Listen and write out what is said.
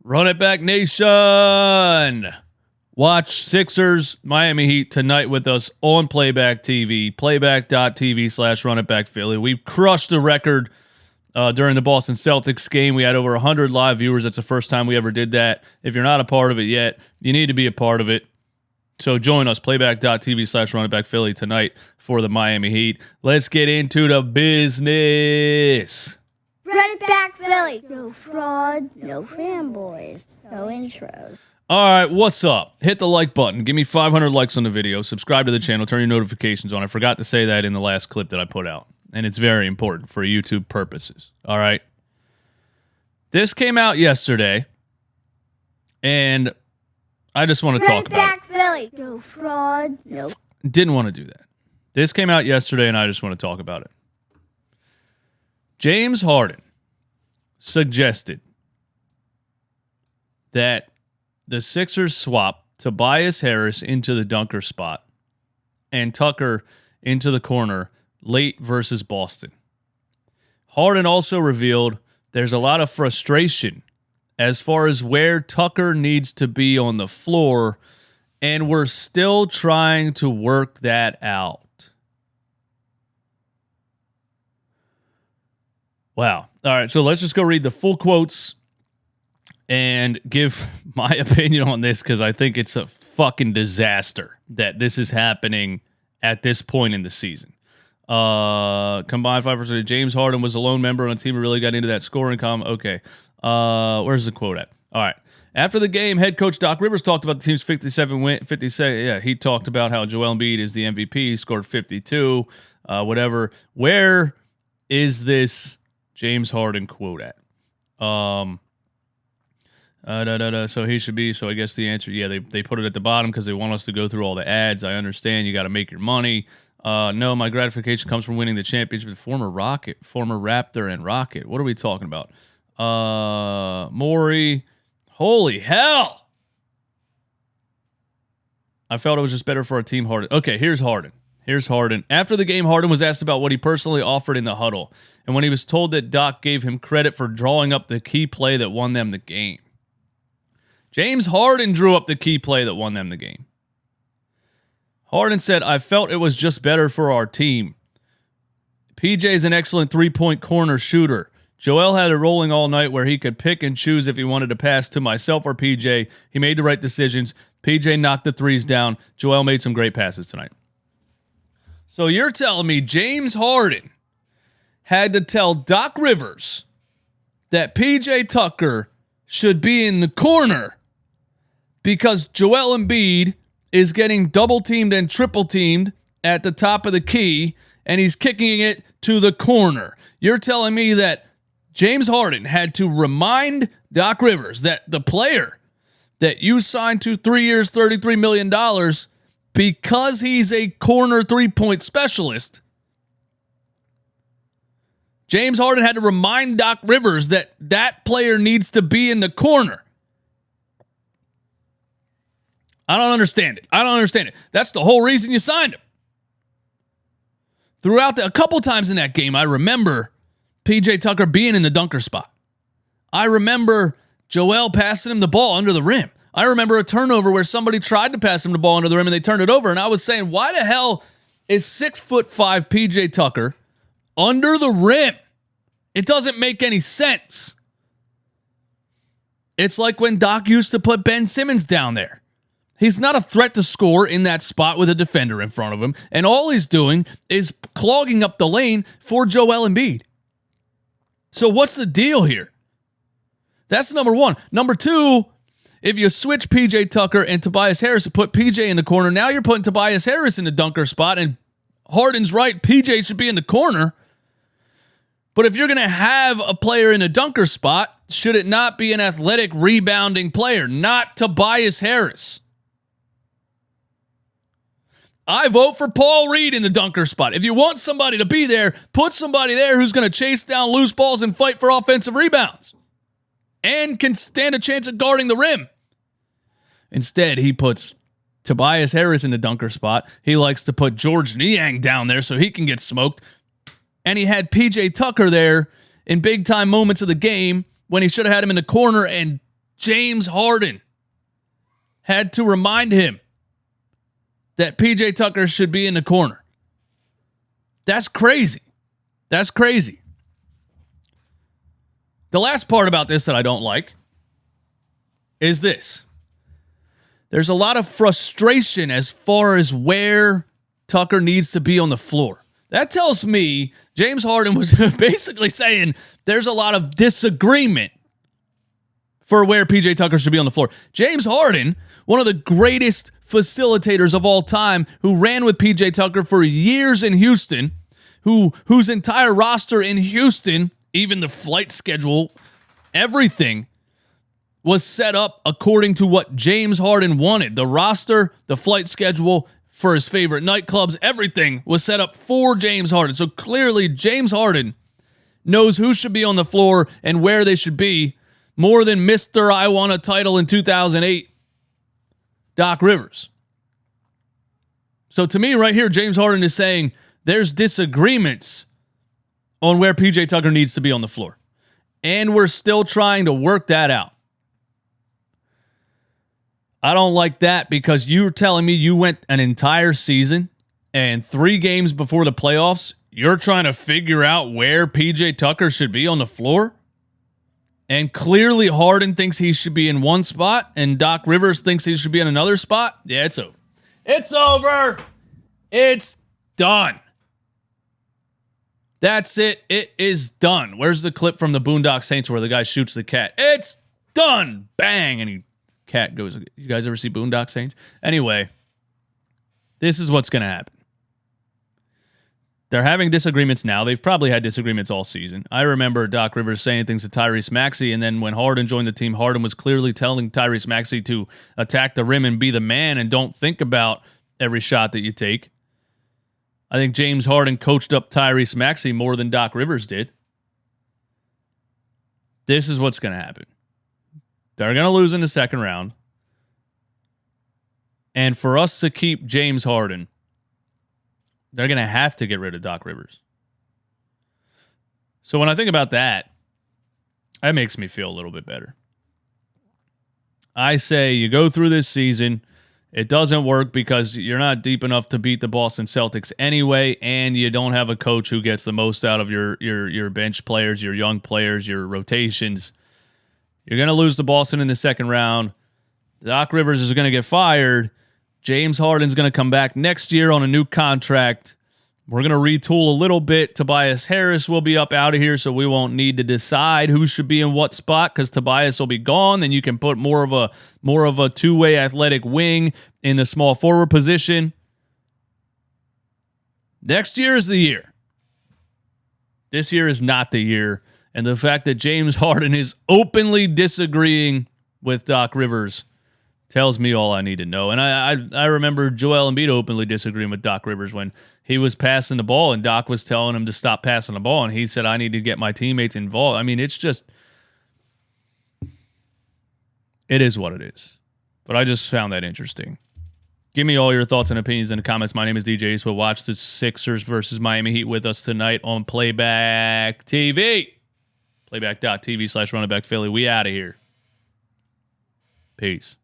Run it back, nation. Watch Sixers Miami Heat tonight with us on Playback TV, playback.tv/runitbackphilly. We crushed the record during the Boston Celtics game. We had over 100 live viewers. That's the first time we ever did that. If you're not a part of it yet, you need to be a part of it. So join us, playback.tv/runitbackphilly tonight for the Miami Heat. Let's get into the business. Run it back, Philly. No frauds, no fanboys, no intros. All right, what's up? Hit the like button. Give me 500 likes on the video. Subscribe to the channel. Turn your notifications on. I forgot to say that in the last clip that I put out, and it's very important for YouTube purposes. All right? This came out yesterday, and I just want to talk about it. Run it back, Philly. No frauds, no... Didn't want to do that. This came out yesterday, and I just want to talk about it. James Harden suggested that the Sixers swap Tobias Harris into the dunker spot and Tucker into the corner late versus Boston. Harden also revealed there's a lot of frustration as far as where Tucker needs to be on the floor, and we're still trying to work that out. Wow. All right, so let's just go read the full quotes and give my opinion on this, because I think it's a fucking disaster that this is happening at this point in the season. Combined 5%. James Harden was a lone member on a team who really got into that scoring column. Okay. Where's the quote at? All right. After the game, head coach Doc Rivers talked about the team's 57 win. 57. Yeah, he talked about how Joel Embiid is the MVP. He scored 52. Whatever. Where is this James Harden quote at? So he should be. So I guess the answer, yeah, they put it at the bottom because they want us to go through all the ads. I understand you got to make your money. No, my gratification comes from winning the championship. Former Raptor and Rocket. What are we talking about? Maury. Holy hell! I felt it was just better for our team. Harden. Okay, here's Harden. After the game, Harden was asked about what he personally offered in the huddle, and when he was told that Doc gave him credit for drawing up the key play that won them the game. James Harden drew up the key play that won them the game. Harden said, I felt it was just better for our team. PJ is an excellent three-point corner shooter. Joel had it rolling all night where he could pick and choose if he wanted to pass to myself or PJ. He made the right decisions. PJ knocked the threes down. Joel made some great passes tonight. So you're telling me James Harden had to tell Doc Rivers that PJ Tucker should be in the corner because Joel Embiid is getting double-teamed and triple-teamed at the top of the key, and he's kicking it to the corner. You're telling me that James Harden had to remind Doc Rivers that the player that you signed to 3 years, $33 million, because he's a corner three-point specialist, James Harden had to remind Doc Rivers that that player needs to be in the corner. I don't understand it. That's the whole reason you signed him. A couple times in that game, I remember PJ Tucker being in the dunker spot. I remember Joel passing him the ball under the rim. I remember a turnover where somebody tried to pass him the ball under the rim and they turned it over. And I was saying, why the hell is 6'5" PJ Tucker under the rim? It doesn't make any sense. It's like when Doc used to put Ben Simmons down there. He's not a threat to score in that spot with a defender in front of him. And all he's doing is clogging up the lane for Joel Embiid. So what's the deal here? That's number one. Number two, if you switch PJ Tucker and Tobias Harris and put PJ in the corner, now you're putting Tobias Harris in the dunker spot, and Harden's right, PJ should be in the corner. But if you're going to have a player in a dunker spot, should it not be an athletic rebounding player, not Tobias Harris? I vote for Paul Reed in the dunker spot. If you want somebody to be there, put somebody there who's going to chase down loose balls and fight for offensive rebounds and can stand a chance at guarding the rim. Instead, he puts Tobias Harris in the dunker spot. He likes to put George Niang down there so he can get smoked. And he had PJ Tucker there in big-time moments of the game when he should have had him in the corner and James Harden had to remind him that PJ Tucker should be in the corner. That's crazy. That's crazy. The last part about this that I don't like is this. There's a lot of frustration as far as where Tucker needs to be on the floor. That tells me James Harden was basically saying there's a lot of disagreement for where PJ Tucker should be on the floor. James Harden, one of the greatest facilitators of all time, who ran with PJ Tucker for years in Houston, whose entire roster in Houston, even the flight schedule, everything was set up according to what James Harden wanted. The roster, the flight schedule for his favorite nightclubs, everything was set up for James Harden. So clearly James Harden knows who should be on the floor and where they should be more than Mr. I won a title in 2008, Doc Rivers. So to me right here, James Harden is saying there's disagreements on where PJ Tucker needs to be on the floor. And we're still trying to work that out. I don't like that because you're telling me you went an entire season and 3 games before the playoffs, you're trying to figure out where PJ Tucker should be on the floor? And clearly Harden thinks he should be in one spot and Doc Rivers thinks he should be in another spot? Yeah, it's over. It's over. It's done. That's it. It is done. Where's the clip from the Boondock Saints where the guy shoots the cat? It's done. Bang. And cat goes. You guys ever see Boondock Saints? Anyway, this is what's going to happen. They're having disagreements now. They've probably had disagreements all season. I remember Doc Rivers saying things to Tyrese Maxey, and then when Harden joined the team, Harden was clearly telling Tyrese Maxey to attack the rim and be the man and don't think about every shot that you take. I think James Harden coached up Tyrese Maxey more than Doc Rivers did. This is what's going to happen. They're going to lose in the second round. And for us to keep James Harden, they're going to have to get rid of Doc Rivers. So when I think about that, that makes me feel a little bit better. I say you go through this season, it doesn't work because you're not deep enough to beat the Boston Celtics anyway, and you don't have a coach who gets the most out of your bench players, your young players, your rotations. You're going to lose to Boston in the second round. Doc Rivers is going to get fired. James Harden's going to come back next year on a new contract. We're going to retool a little bit. Tobias Harris will be up out of here, so we won't need to decide who should be in what spot because Tobias will be gone. Then you can put more of a two-way athletic wing in the small forward position. Next year is the year. This year is not the year. And the fact that James Harden is openly disagreeing with Doc Rivers tells me all I need to know. And I remember Joel Embiid openly disagreeing with Doc Rivers when he was passing the ball and Doc was telling him to stop passing the ball. And he said, I need to get my teammates involved. I mean, it's just, it is what it is. But I just found that interesting. Give me all your thoughts and opinions in the comments. My name is DJ Eastwood. Watch the Sixers versus Miami Heat with us tonight on Playback TV. Playback.tv/runningbacphilly. We out of here. Peace.